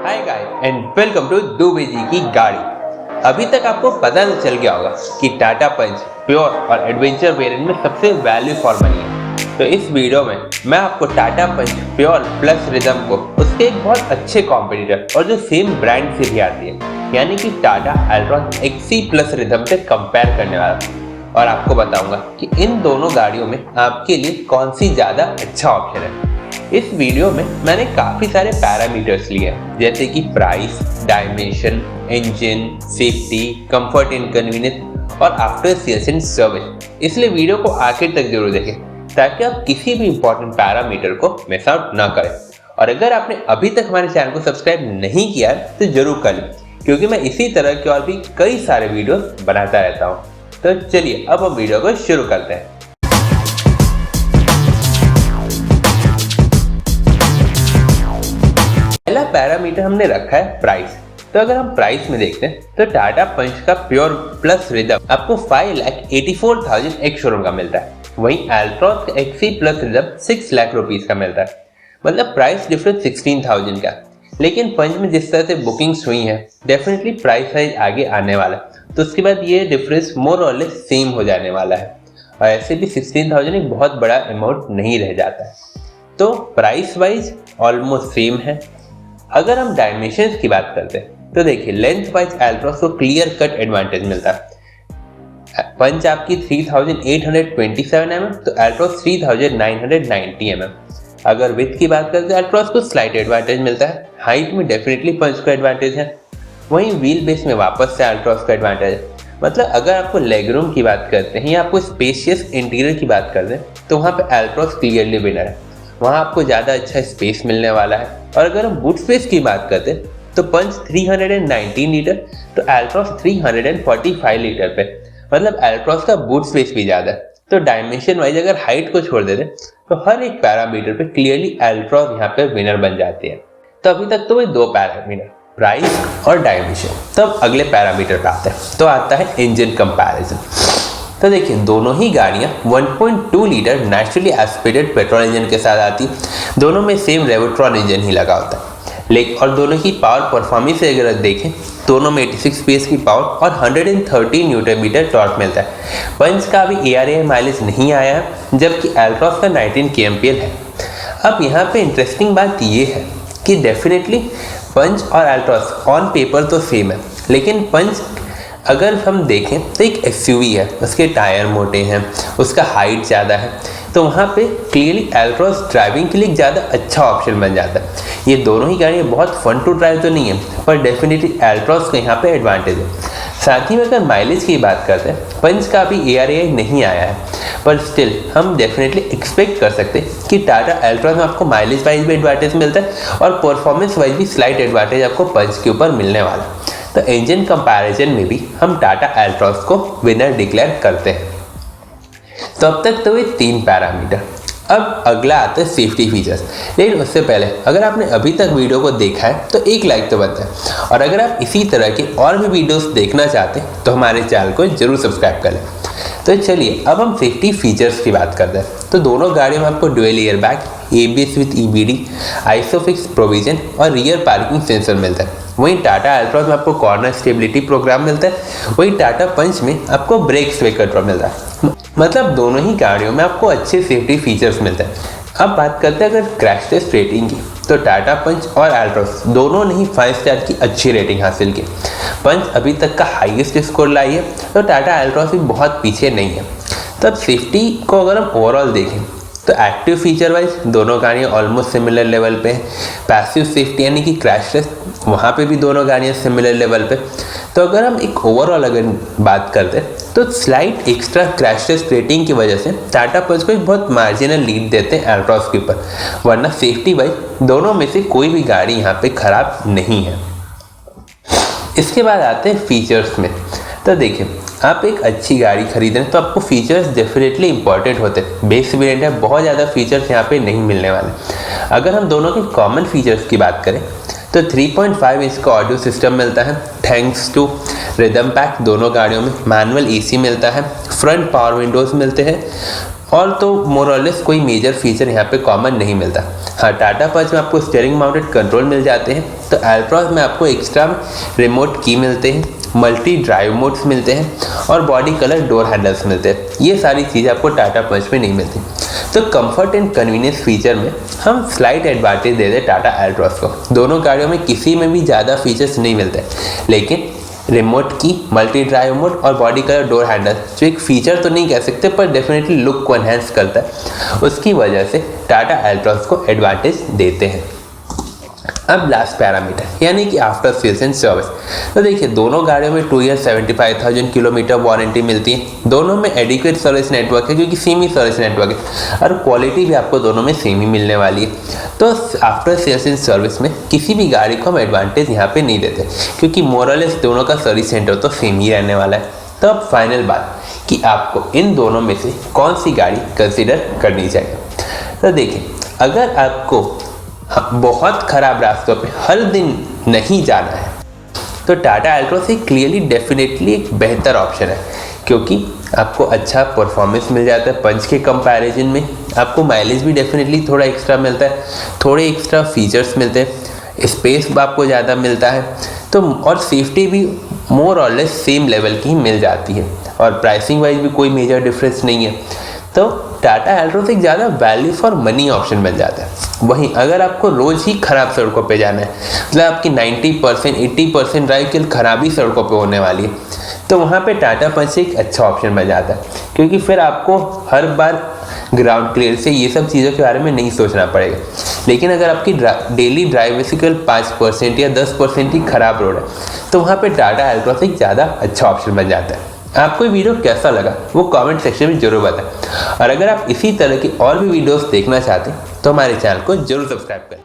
Hi guys and welcome to Dubeyji की गाड़ी। अभी तक आपको पता तो चल गया होगा कि टाटा पंच प्योर और एडवेंचर वेरिएंट में सबसे वैल्यू फॉर मनी है। तो इस वीडियो में मैं आपको टाटा पंच प्योर प्लस रिदम को उसके एक बहुत अच्छे कॉम्पिटिटर और जो सेम ब्रांड से भी आती है यानी कि Tata Altroz XE plus rhythm से कंपेयर करने वाला हूँ और आपको बताऊंगा कि इन दोनों गाड़ियों में आपके लिए कौन सी ज़्यादा अच्छा ऑप्शन है। इस वीडियो में मैंने काफ़ी सारे पैरामीटर्स लिए हैं जैसे कि price, dimension, engine, safety, comfort and convenience और आफ्टर सेल्स एंड सर्विस। इसलिए वीडियो को आखिर तक जरूर देखें ताकि आप किसी भी इंपॉर्टेंट पैरामीटर को मिस आउट ना करें। और अगर आपने अभी तक हमारे चैनल को सब्सक्राइब नहीं किया है तो जरूर कर लें क्योंकि मैं इसी तरह के और भी कई सारे वीडियो बनाता रहता हूँ। तो चलिए अब हम वीडियो को शुरू करते हैं। पहला पैरामीटर हमने रखा है प्राइस। तो अगर हम प्राइस में देखते हैं तो टाटा पंच का प्योर प्लस रिदम आपको 5,84,000 एक शोरूम का मिलता है, वहीं अल्ट्रॉज का XE plus rhythm 6 lakh rupees का मिलता है। मतलब प्राइस डिफरेंस 16,000 का। लेकिन पंच में जिस तरह से बुकिंग्स हुई हैं डेफिनेटली प्राइस साइज आगे आने वाला है, तो उसके बाद ये डिफरेंस मोर और लेस सेम हो जाने वाला है। और ऐसे भी 16,000 एक बहुत बड़ा अमाउंट नहीं रह जाता है, तो प्राइस वाइज ऑलमोस्ट सेम है। अगर हम डायमेंशंस की बात करते हैं तो देखिए लेंथ वाइज अल्ट्रॉज को क्लियर कट एडवांटेज मिलता है। पंच आपकी 3,827 mm तो अल्ट्रॉज 3,990 mm। अगर विड्थ की बात करते हैं अल्ट्रॉज को स्लाइट एडवांटेज मिलता है, हाइट में डेफिनेटली पंच को एडवांटेज है। वहीं व्हील बेस में वापस से अल्ट्रॉज का एडवांटेज है। मतलब अगर आपको लेग रूम की बात करते हैं या आपको स्पेशियस इंटीरियर की बात करते हैं तो वहाँ पे अल्ट्रॉज क्लियरली विनर है, वहाँ आपको ज़्यादा अच्छा स्पेस मिलने वाला है। और अगर हम बूट स्पेस की बात करते हैं तो पंच 319 लीटर तो अल्ट्रॉज 345 लीटर पे, मतलब अल्ट्रॉज का बूट स्पेस भी ज़्यादा है। तो डायमेंशन वाइज अगर हाइट को छोड़ देते तो हर एक पैरामीटर पे क्लियरली अल्ट्रॉज यहाँ पे विनर बन जाती है। तो अभी तक तो वही दो पैरामीटर प्राइस और डायमेंशन। तब अगले पैरामीटर पे आते हैं तो आता है इंजन कंपैरिजन। तो देखिए दोनों ही गाड़ियाँ 1.2 litre naturally aspirated petrol engine के साथ आती, दोनों में सेम रेवोट्रॉन इंजन ही लगा होता है। लेकिन और दोनों की पावर परफॉर्मेंस से अगर देखें दोनों में 86 PS की पावर और 130 न्यूटन मीटर टॉर्क मिलता है। पंच का अभी ARAI माइलेज नहीं आया है जबकि अल्ट्रॉज का 19 kmpl है। अब यहाँ पे इंटरेस्टिंग बात ये है कि डेफिनेटली पंच और अल्ट्रॉज ऑन पेपर तो सेम है, लेकिन पंच अगर हम देखें तो एक SUV है, उसके टायर मोटे हैं, उसका हाइट ज़्यादा है, तो वहाँ पे क्लियरली अल्ट्रॉज ड्राइविंग के लिए ज़्यादा अच्छा ऑप्शन बन जाता है। ये दोनों ही गाड़ियाँ बहुत फन टू ड्राइव तो नहीं है पर डेफिनेटली अल्ट्रॉज का यहाँ पे एडवांटेज है। साथ ही में अगर माइलेज की बात करते हैं पंच का अभी ARAI नहीं आया है पर स्टिल हम डेफिनेटली एक्सपेक्ट कर सकते हैं कि टाटा अल्ट्रॉज में आपको माइलेज वाइज भी एडवांटेज मिलता है और परफॉर्मेंस वाइज भी स्लाइट एडवांटेज आपको पंच के ऊपर मिलने वाला है। तो इंजन कंपैरिजन में भी हम टाटा अल्ट्रॉज को विनर डिक्लेयर करते हैं। तो अब तक तो ये 3 पैरामीटर। अब अगला आता है सेफ्टी फीचर्स। लेकिन उससे पहले अगर आपने अभी तक वीडियो को देखा है तो एक लाइक तो बनता है, और अगर आप इसी तरह के और भी वीडियोस देखना चाहते हैं तो हमारे चैनल को जरूर सब्सक्राइब कर लें। तो चलिए अब हम सेफ्टी फीचर्स की बात करते हैं। तो दोनों गाड़ियों में आपको dual air bag, ABS with EBD, isofix provision और रियर पार्किंग सेंसर मिलता है। वहीं टाटा अल्ट्रॉज में आपको कॉर्नर स्टेबिलिटी प्रोग्राम मिलता है, वहीं टाटा पंच में आपको ब्रेक स्वे कंट्रोल मिलता है। मतलब दोनों ही गाड़ियों में आपको अच्छे सेफ्टी फीचर्स मिलते हैं। अब बात करते हैं अगर क्रैश टेस्ट रेटिंग की तो टाटा पंच और अल्ट्रॉज दोनों ने ही 5 स्टार की अच्छी रेटिंग हासिल की। पंच अभी तक का हाईएस्ट स्कोर लाई है तो टाटा अल्ट्रॉज भी बहुत पीछे नहीं है। तो अब सेफ्टी को अगर हम ओवरऑल देखें तो एक्टिव फीचर वाइज दोनों गाड़ियाँ ऑलमोस्ट सिमिलर लेवल पे। पैसिव सेफ्टी यानी कि क्रैश टेस्ट वहाँ पे भी दोनों गाड़ियाँ सिमिलर लेवल पे। तो अगर हम एक ओवरऑल अगर बात करते हैं तो slight extra crash test rating की वजह से टाटा पंच को एक बहुत मार्जिनल लीड देते हैं अल्ट्रॉज के ऊपर, वरना सेफ्टी वाइज दोनों में से कोई भी गाड़ी यहाँ पे खराब नहीं है। इसके बाद आते हैं फीचर्स में। तो देखिए आप एक अच्छी गाड़ी खरीद रहे हैं तो आपको फीचर्स डेफिनेटली इंपॉर्टेंट होते हैं। बेस वेरिएंट है, बहुत ज़्यादा फीचर्स यहाँ पे नहीं मिलने वाले। अगर हम दोनों के कॉमन फीचर्स की बात करें तो 3.5 इंच का ऑडियो सिस्टम मिलता है थैंक्स टू रिदम पैक। दोनों गाड़ियों में मैनुअल AC मिलता है, फ्रंट पावर विंडोज़ मिलते हैं और तो मोरलेस कोई मेजर फीचर यहाँ पे कॉमन नहीं मिलता। हाँ, टाटा पंच में आपको स्टीयरिंग माउंटेड कंट्रोल मिल जाते हैं, तो अल्ट्रॉज में आपको एक्स्ट्रा रिमोट की मिलते हैं, मल्टी ड्राइव मोड्स मिलते हैं और बॉडी कलर डोर हैंडल्स मिलते हैं। ये सारी चीज़ें आपको टाटा पंच में नहीं मिलती। तो कंफर्ट एंड कन्वीनियंस फीचर में हम स्लाइट एडवांटेज दे दें टाटा अल्ट्रॉज को। दोनों गाड़ियों में किसी में भी ज़्यादा फीचर्स नहीं मिलते, लेकिन रिमोट की, मल्टी ड्राइव मोड और बॉडी कलर डोर हैंडल जो एक फीचर तो नहीं कह सकते पर डेफिनेटली लुक को एनहेंस करता है, उसकी वजह से टाटा अल्ट्रॉज को एडवांटेज देते हैं। अब लास्ट पैरामीटर यानी कि आफ्टर सेल्स एंड सर्विस। तो देखिए, दोनों गाड़ियों में 2 ईयर 75,000 किलोमीटर वारंटी मिलती है। दोनों में एडिक्वेट सर्विस नेटवर्क है क्योंकि सेम ही सर्विस नेटवर्क है और क्वालिटी भी आपको दोनों में सेम ही मिलने वाली है। तो आफ्टर सेल्स एंड सर्विस में किसी भी गाड़ी को हम एडवांटेज यहाँ पे नहीं देते क्योंकि मोरलेस दोनों का सर्विस सेंटर तो सेम ही रहने वाला है। तो अब फाइनल बात कि आपको इन दोनों में से कौन सी गाड़ी कंसिडर करनी चाहिए। तो देखिए, अगर आपको बहुत ख़राब रास्तों पे हर दिन नहीं जाना है तो टाटा अल्ट्रोज ही क्लियरली डेफिनेटली एक बेहतर ऑप्शन है क्योंकि आपको अच्छा परफॉर्मेंस मिल जाता है पंच के कंपैरिजन में। आपको माइलेज भी डेफिनेटली थोड़ा एक्स्ट्रा मिलता है, थोड़े एक्स्ट्रा फीचर्स मिलते हैं, स्पेस भी आपको ज़्यादा मिलता है, तो और सेफ्टी भी मोर और लेस सेम लेवल की मिल जाती है और प्राइसिंग वाइज भी कोई मेजर डिफरेंस नहीं है। तो टाटा अल्ट्रोज एक ज़्यादा वैल्यू फॉर मनी ऑप्शन बन जाता है। वहीं अगर आपको रोज़ ही ख़राब सड़कों पे जाना है, मतलब आपकी 90% 80% ड्राइव केवल ख़राबी सड़कों पे होने वाली है, तो वहाँ पे टाटा पंच एक अच्छा ऑप्शन बन जाता है क्योंकि फिर आपको हर बार ग्राउंड क्लियर से ये सब चीज़ों के बारे में नहीं सोचना पड़ेगा। लेकिन अगर आपकी डेली ड्राइव में से केवल 5% या 10% ही ख़राब रोड है तो वहाँ पे टाटा अल्ट्रोज एक ज़्यादा अच्छा ऑप्शन बन जाता है। आपको ये वीडियो कैसा लगा वो कमेंट सेक्शन में जरूर बताएं और अगर आप इसी तरह की और भी वीडियोस देखना चाहते हैं तो हमारे चैनल को जरूर सब्सक्राइब करें।